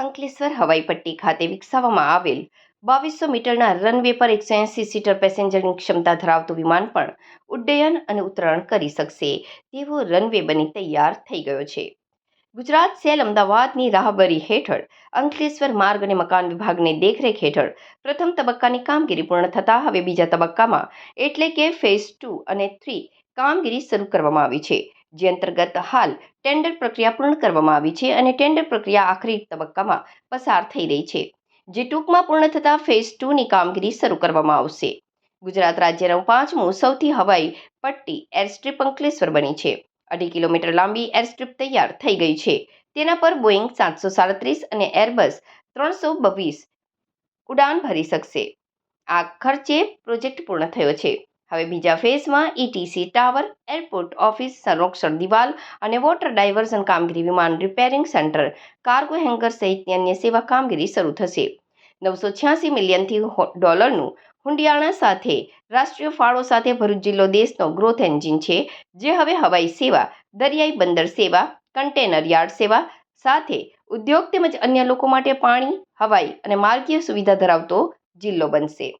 અંકલેશ્વર હવાઈ પટ્ટી ખાતે વિકસાવવામાં આવેલ 2200 મીટરના રનવે પર 180 સીટર પેસેન્જરની ક્ષમતા ધરાવતું વિમાન પણ ઉડ્ડયન અને ઉતરાણ કરી શકશે તેવો રનવે બની તૈયાર થઈ ગયો છે. ગુજરાત સેલ અમદાવાદની રાહબરી હેઠળ અંકલેશ્વર માર્ગ અને મકાન વિભાગની દેખરેખ હેઠળ પ્રથમ તબક્કાની કામગીરી પૂર્ણ થતાં હવે બીજા તબક્કામાં એટલે કે ફેઝ 2 અને 3 કામગીરી શરૂ કરવામાં આવી છે, જે અંતર્ગત હાલ ટેન્ડર પ્રક્રિયા પૂર્ણ કરવામાં આવી છે અને ટેન્ડર પ્રક્રિયા આખરી તબક્કામાં પસાર થઈ રહી છે, જે ટૂંકમાં પૂર્ણ થતાં ફેઝ 2ની કામગીરી શરૂ કરવામાં આવશે. ગુજરાત રાજ્યનું 5મું સૌથી હવાઈ પટ્ટી એરસ્ટ્રીપ અંકલેશ્વર બની છે. 2.5 કિલોમીટર લાંબી એરસ્ટ્રીપ તૈયાર થઈ ગઈ છે. તેના પર બોઈંગ 737 અને એરબસ 322 ઉડાન ભરી શકશે. આ ખર્ચે પ્રોજેક્ટ પૂર્ણ થયો છે. હવે બીજા ફેઝમાં ETC ટાવર, એરપોર્ટ ઓફિસ, સંરક્ષણ દિવાલ અને વોટર ડાયવર્ઝન કામગીરી, વિમાન રિપેરિંગ સેન્ટર, કાર્ગો હેંગર સહિતની અન્ય સેવા કામગીરી શરૂ થશે. $986 મિલિયનથી ડોલરનું હુંડિયાણા સાથે રાષ્ટ્રીય ફાળો સાથે ભરૂચ જિલ્લો દેશનો ગ્રોથ એન્જિન છે, જે હવે હવાઈ સેવા, દરિયાઈ બંદર સેવા, કન્ટેનર યાર્ડ સેવા સાથે ઉદ્યોગ તેમજ અન્ય લોકો માટે પાણી, હવાઈ અને માર્ગીય સુવિધા ધરાવતો જિલ્લો બનશે.